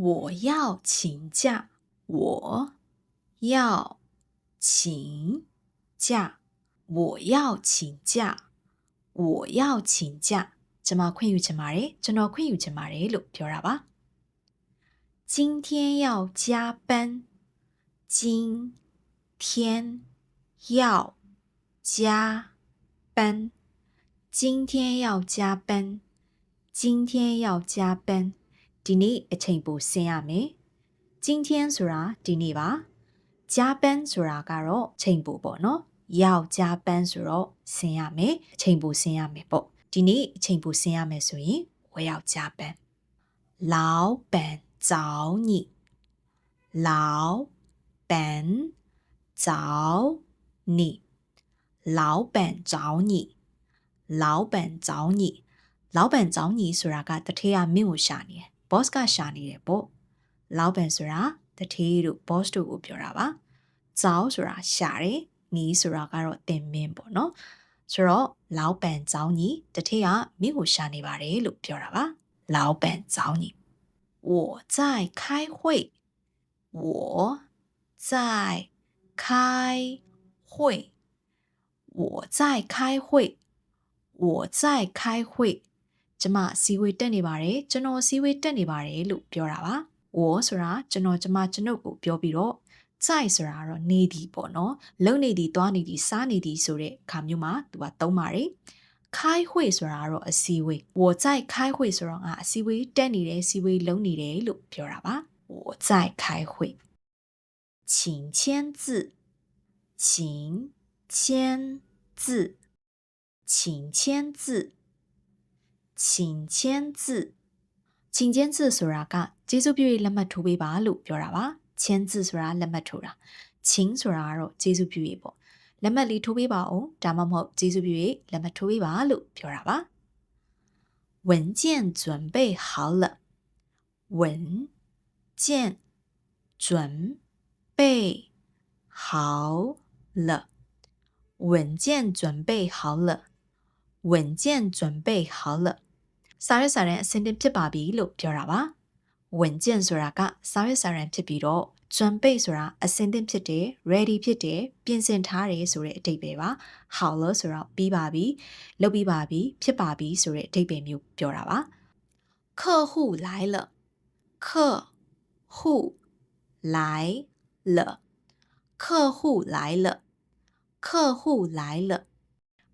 我要请假，我要请假，我要请假，我要请假。ကျွန်မခွင့်ယူချင်ပါတယ်ကျွန်တော်ခွင့်ယူချင်ပါတယ်လို့ပြောတာပါ今天要加班今天要加班今天要加班今天要加班ဒီနေ့အချိန်ပိုဆင်းရမယ်今天ဆိုတာဒီနေ့ပါ加班ဆိုတာကတော့ချိန်ပိုပေါ့နော်要加班ဆိုတော့ဆင်းရမယ်အချိန်ပိုဆင်းရမယ်ပေါ့ဒီနေ့အချိန်ပိုဆင်းရမယ်ဆိုရင်我要加班老板找你老板找你老板找你老板找你老板找你ဆိုတာကတထေးကမင်းကိုရှာနေတယ် boss ကရှာနေတယ်ပေါ့老板ဆိုတာတထေးတို့ boss တို့ကိုပြောတာပါ找ဆိုတာရှာတယ်你ဆိုတာကတော့တင်မင်းပေါ့နော်ဆိုတော့老板找你တထေးကမင်းကိုရှာနေပါတယ်လို့ပြောတာပါ老板找你我在开会我在开会我在开会我在开会ကျွန်မစီဝေတက်နေပါတယ်ကျွန်တော်စီဝေတက်နေပါတယ်လို့ပြောတာပါ我ဆိုတာကျွန်တော်ကျွန်ုပ်ကိုပြောပြီးတော့在ဆိုတာတော့နေသည်ပေါ့နော်လုံနေသည်သွားနေသည်စားနေသည်ဆိုတဲ့အခါမျိုးမှာသူကသုံးပါတယ်开会ဆိုတာတော့အစည်းအဝေး我在开会ဆိုတော့ငါအစည်းအဝေးတက်နေတယ်စီဝေးလုံနေတယ်လို့ပြောတာပါ我在开会请签字请签字请签字请签字请签字ဆိုတာကကျေးဇူးပြုရေးလက်မှတ်ထိုးပေးပါလို့ပြောတာပါ签字ဆိုတာလက်မှတ်ထိုးတာ请ဆိုတာကတော့ကျေးဇူးပြုရေးပေါ့လက်မှတ်လေးထိုးပေးပါအောင်ဒါမှမဟုတ်ကျေးဇူးပြုရေးလက်မှတ်ထိုးပေးပါလို့ပြောတာပါ文件准备好了文件准备好了文件准备好了文件准备好了စာရွက်စာတမ်းအဆင်သင့်ဖြစ်ပါပြီလို့ပြောတာပါ文件ဆိုတာကစာရွက်စာတမ်းဖြစ်ပြီးတော့准备ဆိုတာအဆင်သင့်ဖြစ်တယ် ready ဖြစ်တယ်ပြင်ဆင်ထားတယ်ဆိုတဲ့အဓိပ္ပာယ်ပါ好了ဆိုတော့ပြီးပါပြီလုပ်ပြီးပါပြီဖြစ်ပါပြီဆိုတဲ့အဓိပ္ပာယ်မျိုးပြောတာပါ客户来了客户来了客户来了客户来了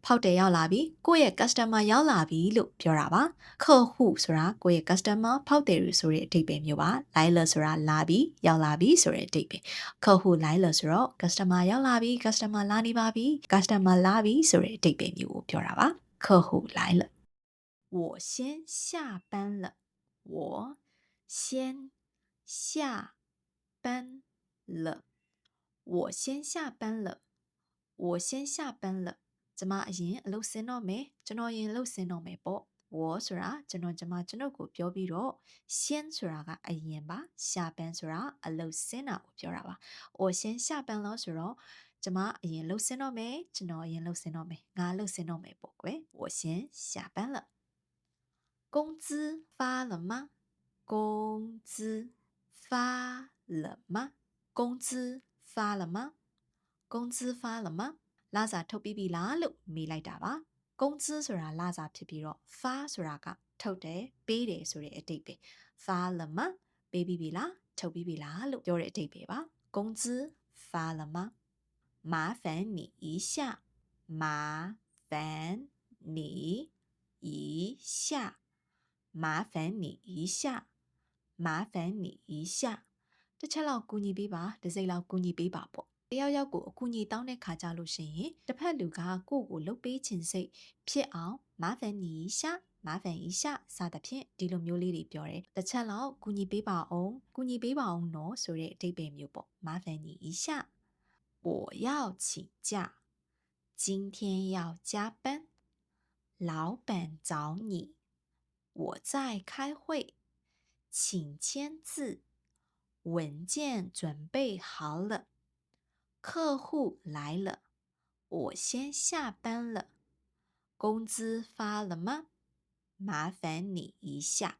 ဖောက်တယ်ရောက်လာပြီကိုယ့်ရဲ့ customer ရောက်လာပြီလို့ပြောတာပါ客户ဆိုတာကိုယ့်ရဲ့ customer ဖောက်တယ်ဆိုတဲ့အဓိပ္ပာယ်မျိုးပါ来了ဆိုတာလာပြီရောက်လာပြီဆိုတဲ့အဓိပ္ပာယ်客户来了ဆိုတော့ customer ရောက်လာပြီ customer လာနေပါပြီ customer လာပြီဆိုတဲ့အဓိပ္ပာယ်မျိုးကိုပြောတာပါ客户来了我先下班了我先下班了我先下班了我先下班了ကျွန်မအရင်အလုပ်ဆင်းတော့မယ်ကျွန်တော်ရင်လုပ်ဆင်းတော့မယ်ပေါ့我ဆိုတာကျွန်တော်ကျွန်ုပ်ကိုပြောပြီးတော့先ဆိုတာကအရင်ပါ下班ဆိုတာအလုပ်ဆင်းတာကိုပြောတာပါ我先下班了ဆိုတော့ကျွန်မအရင်လုပ်ဆင်းတော့မယ်ကျွန်တော်အရင်လုပ်ဆင်းတော့မယ်ငါလုပ်ဆင်းတော့မယ်ပေါ့ကွယ်我先下班了工资发了吗工资发了吗工资发了吗工资发了吗လစာထုတ်ပြီးပြီလားလို့မေးလိုက်တာပါကုန်း资ဆိုတာလစာဖြစ်ပြီးတော့ဖာဆိုတာကထုတ်တယ်ပေးတယ်ဆိုတဲ့အဓိပ္ပာယ်ဖာလမပေးပြီးပြီလားထုတ်ပြီးပြီလားလို့ပြောတဲ့အဓိပ္ပာယ်ပါကုန်း资发了吗麻烦你一下麻烦你一下麻烦你一下麻烦你一下တစ်ချက်လောက်ကူညီပေးပါတစ်စိတ်လောက်ကူညီပေးပါပေါ့တယောက်ယောက်ကိုအကူအညီတောင်းတဲ့ခါကြလို့ရှိရင်တစ်ဖက်လူကကိုယ့်ကိုလှုပ်ပေးခြင်းစိတ်ဖြစ်အောင်麻烦你一下麻烦一下စသဖြင့်ဒီလိုမျိုးလေးတွေပြောတယ်တစ်ချက်လောက်ကူညီပေးပါအောင်နော်ဆိုတဲ့အဓိပ္ပာယ်မျိုးပေါ့麻烦你一下我要请假今天要加班老板找你我在开会请签字文件准备好了客户来了我先下班了工资发了吗麻烦你一下